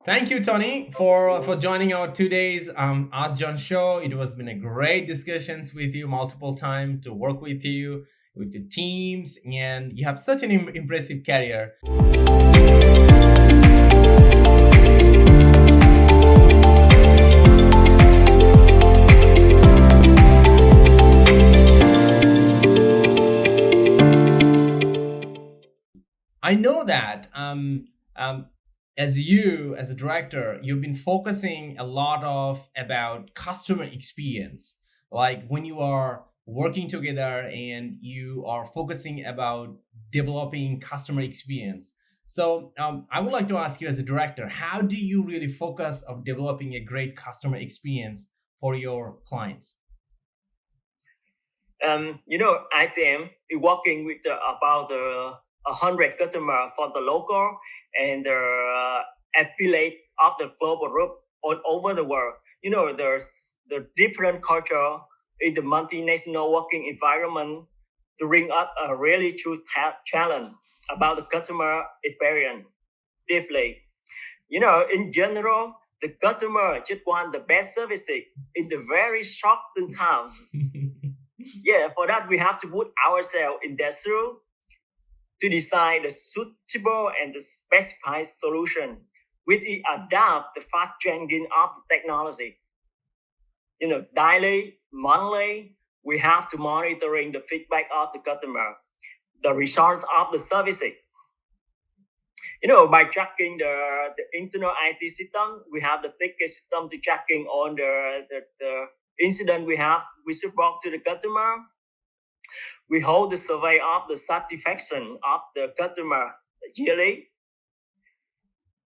Thank you, Tony, for joining our 2 days Ask John show. It was been a great discussions with you multiple times to work with you with the teams, and you have such an impressive career. I know that as you as a director, you've been focusing a lot of about customer experience. Like when you are working together and you are focusing about developing customer experience. So I would like to ask you as a director, how do you really focus of developing a great customer experience for your clients? ITM is working with about 100 customers for the local and the affiliate of the global group all over the world. There's the different culture in the multinational working environment to bring up a really true challenge about the customer experience deeply. In general, the customer just want the best services in the very short time. Yeah, for that we have to put ourselves in their shoes to design the suitable and the specified solution with it adapt the fast changing of the technology. Daily, monthly, we have to monitoring the feedback of the customer, the results of the services. By tracking the internal IT system, we have the ticket system to tracking on the incident we support to the customer. We hold the survey of the satisfaction of the customer yearly.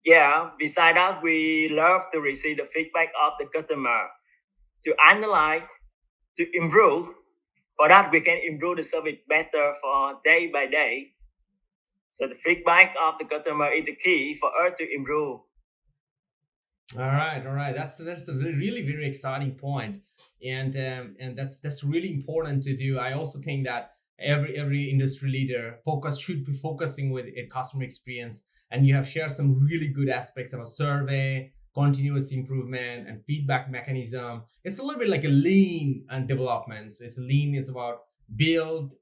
Yeah, beside that, we love to receive the feedback of the customer to analyze, to improve. For that, we can improve the service better for day by day. So the feedback of the customer is the key for us to improve. All right. That's a really very exciting point, and that's really important to do. I also think that every industry leader focus should be focusing with a customer experience, and you have shared some really good aspects about survey, continuous improvement, and feedback mechanism. It's a little bit like a lean and developments. It's lean is about build,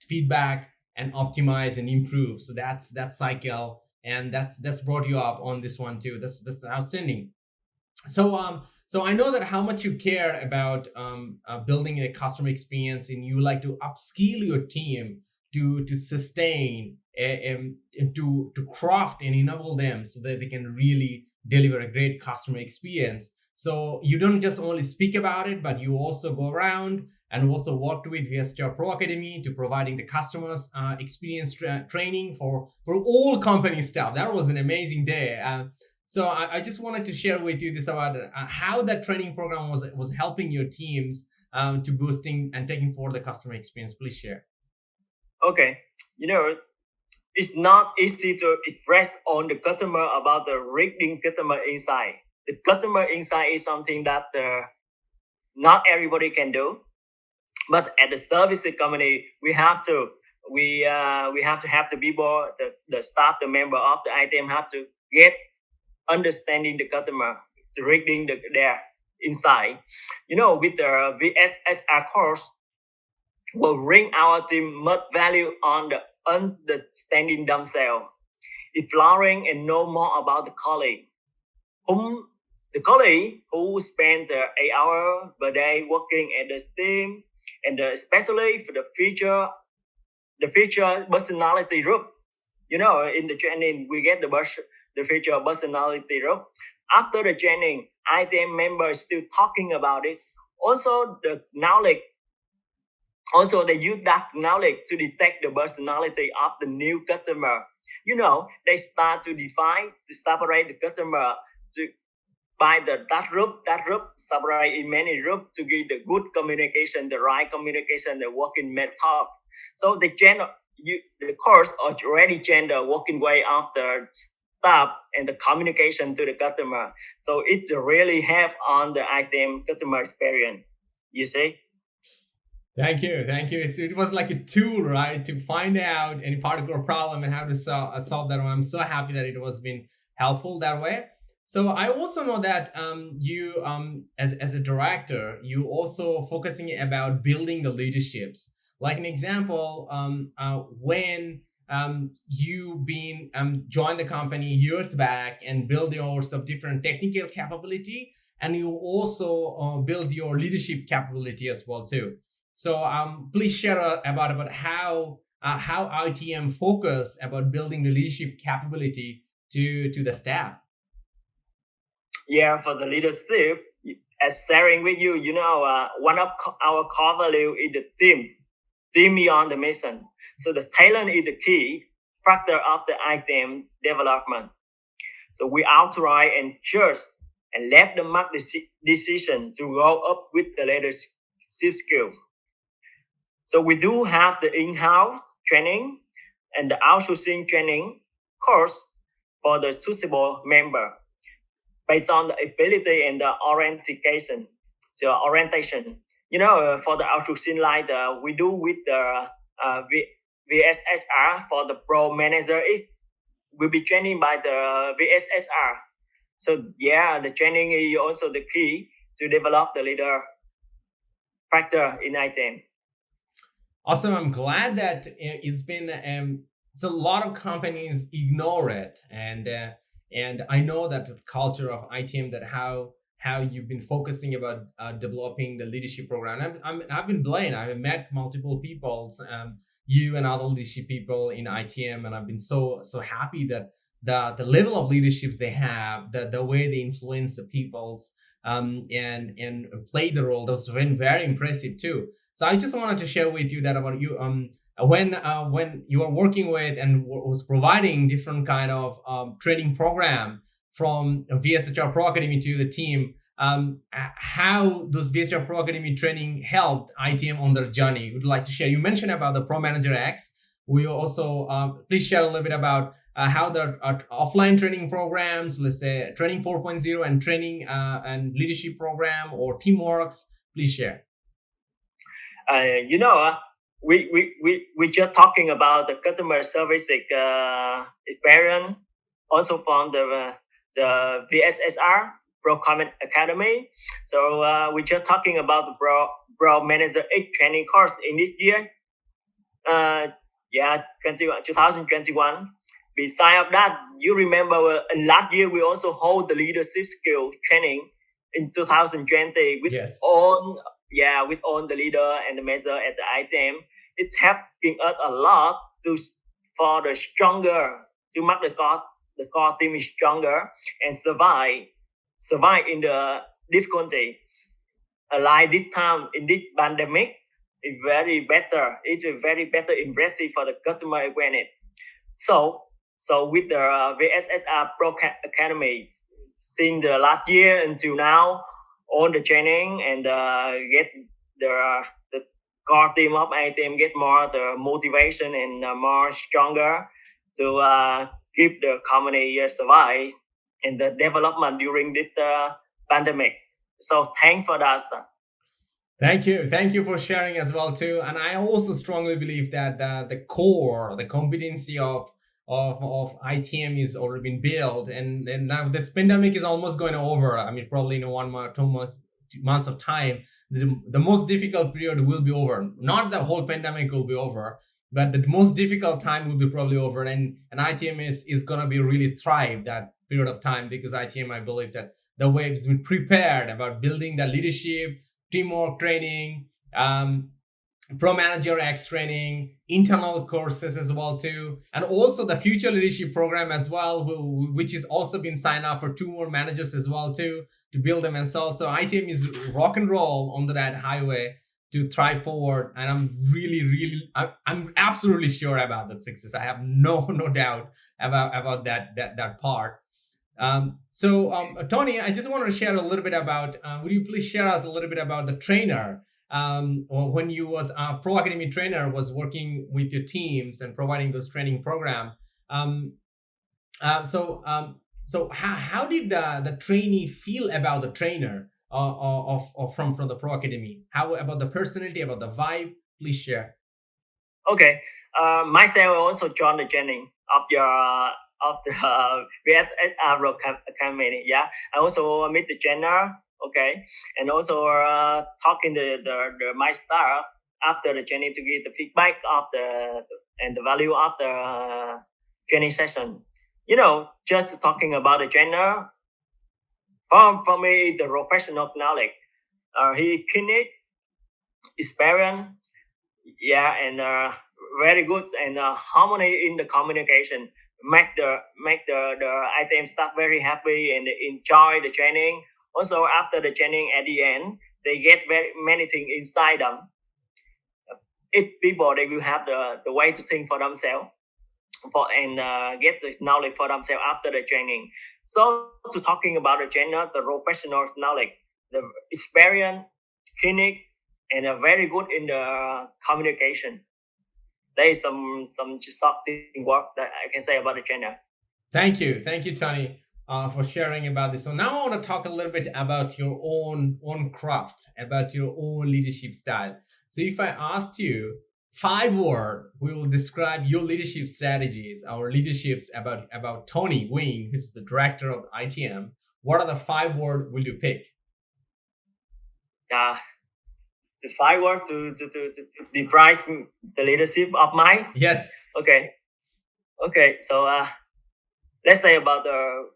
feedback, and optimize and improve. So that's that cycle, and that's brought you up on this one too. That's outstanding. So I know that how much you care about building a customer experience, and you like to upskill your team to sustain and to craft and enable them so that they can really deliver a great customer experience. So you don't just only speak about it, but you also go around and also worked with VSHR Pro Academy to providing the customers experience training for all company staff. That was an amazing day. So I just wanted to share with you this about how that training program was helping your teams to boosting and taking forward the customer experience. Please share. Okay, it's not easy to express on the customer about the reading customer insight. The customer insight is something that not everybody can do, but at the service company we have to have the people, the staff, the member of the item have to get understanding the customer, to reading their insight. With the VSHR course, will bring our team much value on the understanding themselves, exploring and know more about the colleague. The colleague who spend 8 hours per day working at the team, and especially for the future personality group. In the training we get the future personality group. After the training, ITM members still talking about it. Also, the knowledge. Also, they use that knowledge to detect the personality of the new customer. They start to define, to separate the customer to by that group separate in many groups to give the good communication, the right communication, the working method. So the course already change the working way of the staff and the communication to the customer. So it really help on the item customer experience. You see? Thank you, thank you. It was like a tool, right, to find out any particular problem and how to solve that one. I'm so happy that it was been helpful that way. So I also know that you, as a director, you also focusing about building the leaderships. Like an example, when you been joined the company years back and build your some different technical capability, and you also build your leadership capability as well too. So please share about how ITM focus about building the leadership capability to the staff. Yeah, for the leadership, as sharing with you, one of our core value is the team beyond the mission. So the talent is the key factor of the item development. So we outright and trust and let them make the decision to grow up with the leadership skill. So we do have the in-house training and the outsourcing training course for the suitable member based on the ability and the orientation. So orientation, for the outsourcing line, we do with the VSHR for the pro manager. It will be training by the VSHR. So yeah, the training is also the key to develop the leader factor in item. Awesome. I'm glad that it's been so a lot of companies ignore it, and I know that the culture of ITM, that how you've been focusing about developing the leadership program. I've been blind. I've met multiple people, you and other leadership people in ITM, and I've been so happy that the level of leaderships they have, the way they influence the peoples, and play the role. That's been very impressive too. So I just wanted to share with you that about you. When you are working with and was providing different kind of training program from VSHR Pro Academy to the team, how does VSHR Pro Academy training helped ITM on their journey? Would like to share? You mentioned about the Pro Manager X. We also please share a little bit about how the offline training programs, let's say Training 4.0 and training and leadership program or Teamworks. Please share. We just talking about the customer service experience, also from the VSHR Pro Academy. So we just talking about the Pro Manager X training course in this year. 2021. Besides of that, you remember last year we also hold the leadership skill training in 2020 with all the leader and the manager at the item. It's helping us a lot to make the core team is stronger and survive in the difficulty. Like this time in this pandemic, it's very better. It's a very better impressive for the customer awareness. So with the VSHR Pro Academy, since the last year until now, all the training and get the core team of item get more the motivation and more stronger to keep the company survive and the development during this pandemic. So thanks for that, sir. Thank you for sharing as well too. And I also strongly believe that the core, the competency of ITM is already been built, and now this pandemic is almost going over. I mean, probably in 1 month, 2 months of time, the most difficult period will be over. Not the whole pandemic will be over, but the most difficult time will be probably over, and ITM is gonna be really thrive that period of time, because ITM, I believe that the way it's been prepared about building the leadership, teamwork training, Pro Manager X training, internal courses as well too, and also the future leadership program as well, which is also been signed up for 2 more managers as well too, to build them and so. So ITM is rock and roll on that highway to thrive forward, and I'm absolutely sure about that success. I have no doubt about that part. Tony, I just wanted to share a little bit about. Would you please share us a little bit about the trainer? Or when you was a Pro Academy trainer, was working with your teams and providing those training program. So how did the trainee feel about the trainer from the Pro Academy? How about the personality, about the vibe? Please share. Okay, myself also joined the training of of the VSHR Pro Academy. Yeah, I also meet the trainer. Okay, and also talking the my staff after the training to give the feedback of the value of the training session. Just talking about the trainer, for me, the professional knowledge. He clinic experience, yeah, and very good and harmony in the communication. Make the item staff very happy and enjoy the training. Also, after the training, at the end, they get very many things inside them. Each people they will have the way to think for themselves and get the knowledge for themselves after the training. So to talking about the trainer, the professional knowledge, the experience, clinic, and very good in the communication. There is some something work that I can say about the trainer. Thank you, Tony, for sharing about this. So now I want to talk a little bit about your own craft, about your own leadership style. So if I asked you 5 words, we will describe your leadership strategies, our leaderships about Tony Wing, who's the director of ITM. What are the 5 words will you pick? The 5 words to define the leadership of mine. Yes. Okay. So let's say about the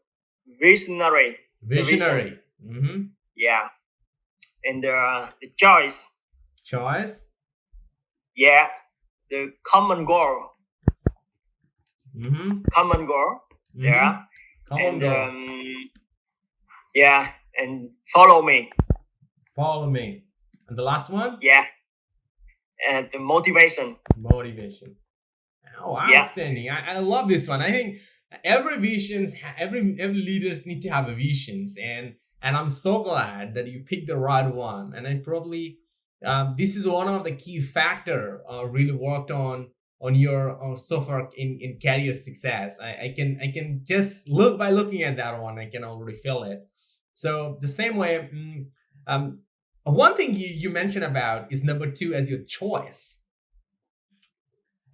visionary. Visionary. Mm-hmm. Yeah. And the choice. Choice. Yeah. The common goal. Mm-hmm. Common goal. Mm-hmm. Yeah. Common goal. Yeah. And follow me. Follow me. And the last one? Yeah. And the motivation. Motivation. Oh, outstanding. Yeah. I love this one. I think every leaders need to have a visions, and I'm so glad that you picked the right one. And I probably this is one of the key factor really worked on your so far in career success. I can just look by looking at that one, I can already feel it. So the same way, one thing you mentioned about is number 2 as your choice.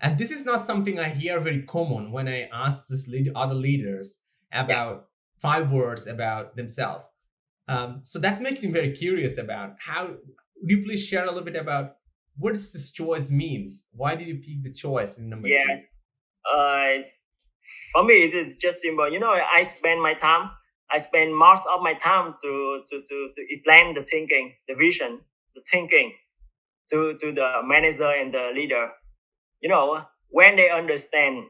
And this is not something I hear very common when I ask other leaders about 5 words about themselves. So that makes me very curious about how. Would you please share a little bit about what does this choice means? Why did you pick the choice in number 2? For me, it's just simple. I spend most of my time to plan the thinking, the vision, the thinking to the manager and the leader. When they understand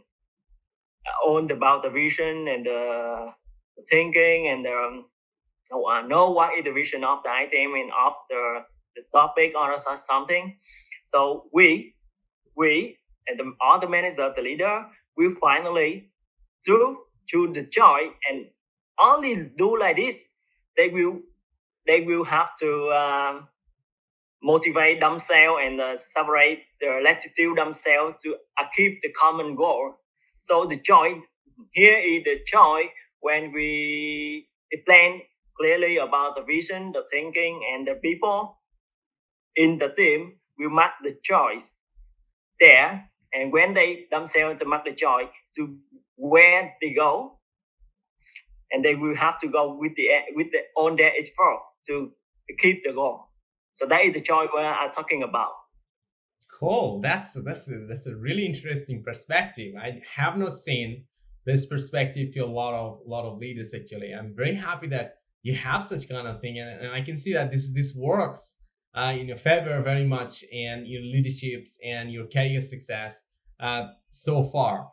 all about the vision and the thinking and know what is the vision of the item and of the topic or something. So we and all the manager, the leader, will finally choose the choice, and only do like this, they will have to motivate themselves and separate the latitude themselves to achieve the common goal. So the joy here is the joy when we plan clearly about the vision, the thinking, and the people in the team will make the choice there. And when they themselves to make the choice to where they go, and they will have to go with the on their effort to keep the goal. So that is the choice where I'm talking about. Cool. That's a really interesting perspective. I have not seen this perspective to a lot of leaders actually. I'm very happy that you have such kind of thing, and I can see that this works in your favor very much, and your leaderships and your career success so far.